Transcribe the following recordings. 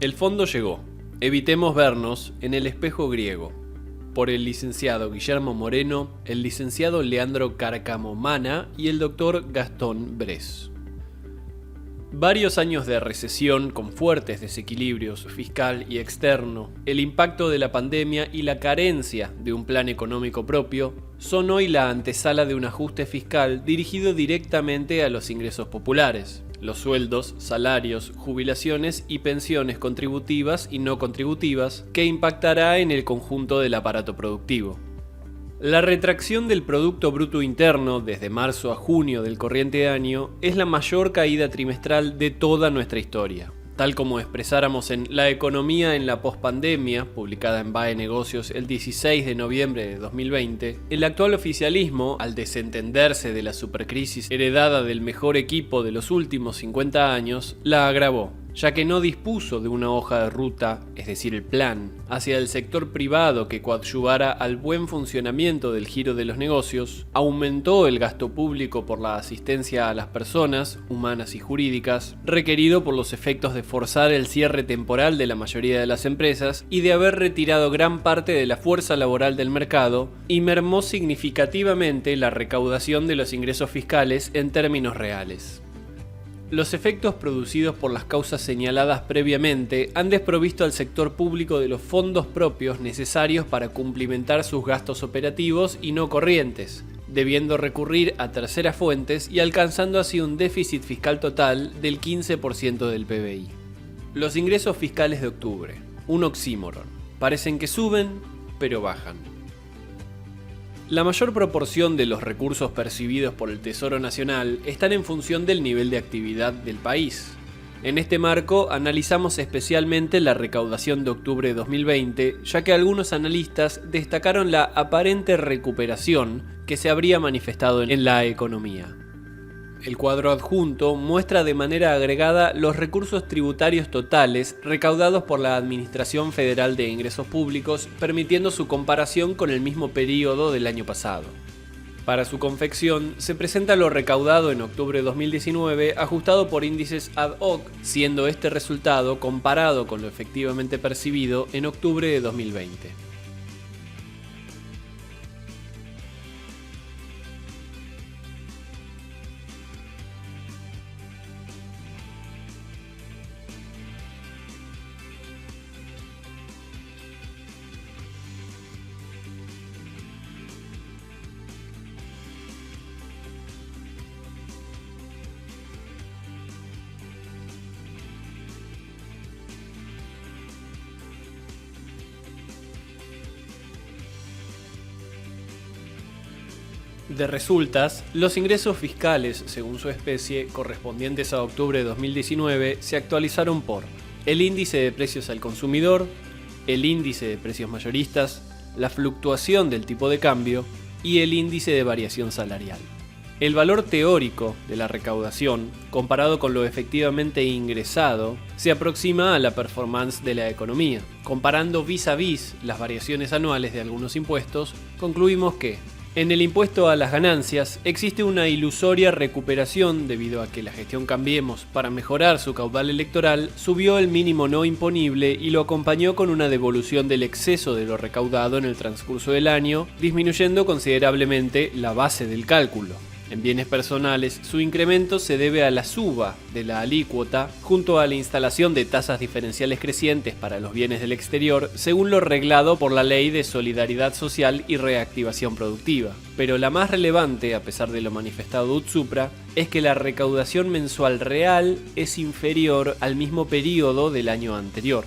El fondo llegó. Evitemos vernos en el espejo griego. Por el licenciado Guillermo Moreno, el licenciado Leandro Cárcamo Mana y el doctor Gastón Bres. Varios años de recesión con fuertes desequilibrios fiscal y externo, el impacto de la pandemia y la carencia de un plan económico propio son hoy la antesala de un ajuste fiscal dirigido directamente a los ingresos populares, los sueldos, salarios, jubilaciones y pensiones contributivas y no contributivas, que impactará en el conjunto del aparato productivo. La retracción del Producto Bruto Interno desde marzo a junio del corriente año es la mayor caída trimestral de toda nuestra historia. Tal como expresáramos en La economía en la pospandemia, publicada en BAE Negocios el 16 de noviembre de 2020, el actual oficialismo, al desentenderse de la supercrisis heredada del mejor equipo de los últimos 50 años, la agravó, ya que no dispuso de una hoja de ruta, es decir, el plan, hacia el sector privado que coadyuvara al buen funcionamiento del giro de los negocios, aumentó el gasto público por la asistencia a las personas, humanas y jurídicas, requerido por los efectos de forzar el cierre temporal de la mayoría de las empresas y de haber retirado gran parte de la fuerza laboral del mercado, y mermó significativamente la recaudación de los ingresos fiscales en términos reales. Los efectos producidos por las causas señaladas previamente han desprovisto al sector público de los fondos propios necesarios para cumplimentar sus gastos operativos y no corrientes, debiendo recurrir a terceras fuentes y alcanzando así un déficit fiscal total del 15% del PBI. Los ingresos fiscales de octubre, un oxímoron, parecen que suben, pero bajan. La mayor proporción de los recursos percibidos por el Tesoro Nacional están en función del nivel de actividad del país. En este marco analizamos especialmente la recaudación de octubre de 2020, ya que algunos analistas destacaron la aparente recuperación que se habría manifestado en la economía. El cuadro adjunto muestra de manera agregada los recursos tributarios totales recaudados por la Administración Federal de Ingresos Públicos, permitiendo su comparación con el mismo periodo del año pasado. Para su confección, se presenta lo recaudado en octubre de 2019 ajustado por índices ad hoc, siendo este resultado comparado con lo efectivamente percibido en octubre de 2020. De resultas, los ingresos fiscales, según su especie, correspondientes a octubre de 2019, se actualizaron por el índice de precios al consumidor, el índice de precios mayoristas, la fluctuación del tipo de cambio y el índice de variación salarial. El valor teórico de la recaudación, comparado con lo efectivamente ingresado, se aproxima a la performance de la economía. Comparando vis a vis las variaciones anuales de algunos impuestos, concluimos que en el impuesto a las ganancias existe una ilusoria recuperación debido a que la gestión Cambiemos, para mejorar su caudal electoral, subió el mínimo no imponible y lo acompañó con una devolución del exceso de lo recaudado en el transcurso del año, disminuyendo considerablemente la base del cálculo. En bienes personales, su incremento se debe a la suba de la alícuota junto a la instalación de tasas diferenciales crecientes para los bienes del exterior, según lo reglado por la Ley de Solidaridad Social y Reactivación Productiva. Pero la más relevante, a pesar de lo manifestado ut supra, es que la recaudación mensual real es inferior al mismo periodo del año anterior.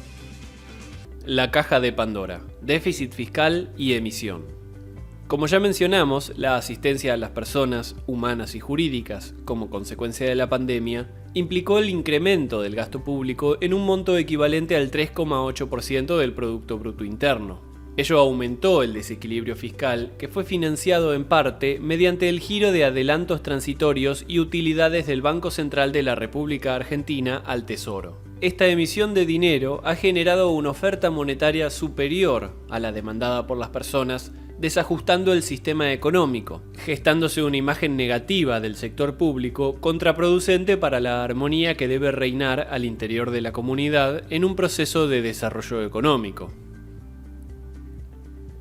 La caja de Pandora, déficit fiscal y emisión. Como ya mencionamos, la asistencia a las personas, humanas y jurídicas, como consecuencia de la pandemia, implicó el incremento del gasto público en un monto equivalente al 3,8% del Producto Bruto Interno. Ello aumentó el desequilibrio fiscal, que fue financiado en parte mediante el giro de adelantos transitorios y utilidades del Banco Central de la República Argentina al Tesoro. Esta emisión de dinero ha generado una oferta monetaria superior a la demandada por las personas, desajustando el sistema económico, gestándose una imagen negativa del sector público contraproducente para la armonía que debe reinar al interior de la comunidad en un proceso de desarrollo económico.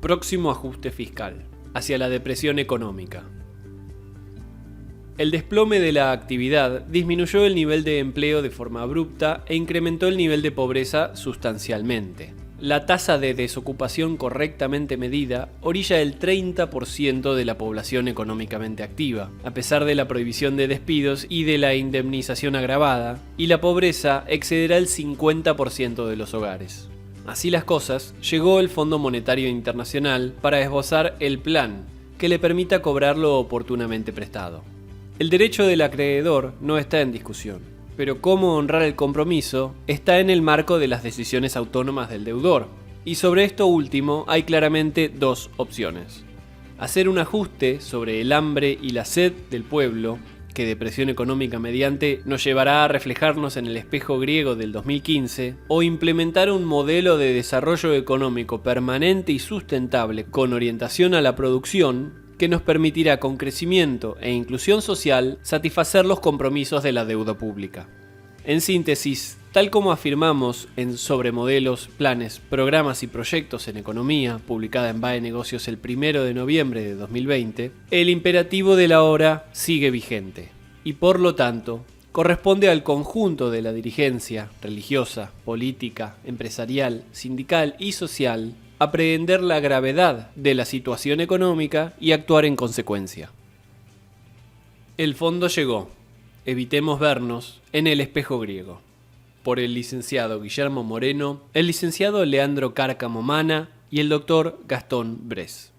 Próximo ajuste fiscal, hacia la depresión económica. El desplome de la actividad disminuyó el nivel de empleo de forma abrupta e incrementó el nivel de pobreza sustancialmente. La tasa de desocupación correctamente medida orilla el 30% de la población económicamente activa, a pesar de la prohibición de despidos y de la indemnización agravada, y la pobreza excederá el 50% de los hogares. Así las cosas, llegó el Fondo Monetario Internacional para esbozar el plan que le permita cobrarlo oportunamente prestado. El derecho del acreedor no está en discusión, pero cómo honrar el compromiso está en el marco de las decisiones autónomas del deudor. Y sobre esto último hay claramente dos opciones. Hacer un ajuste sobre el hambre y la sed del pueblo, que depresión económica mediante nos llevará a reflejarnos en el espejo griego del 2015, o implementar un modelo de desarrollo económico permanente y sustentable con orientación a la producción, que nos permitirá con crecimiento e inclusión social satisfacer los compromisos de la deuda pública. En síntesis, tal como afirmamos en Sobre Modelos, Planes, Programas y Proyectos en Economía, publicada en BAE Negocios el 1 de noviembre de 2020, el imperativo de la hora sigue vigente y por lo tanto corresponde al conjunto de la dirigencia religiosa, política, empresarial, sindical y social aprehender la gravedad de la situación económica y actuar en consecuencia. El fondo llegó. Evitemos vernos en el espejo griego. Por el licenciado Guillermo Moreno, el licenciado Leandro Cárcamo Mana y el doctor Gastón Bres.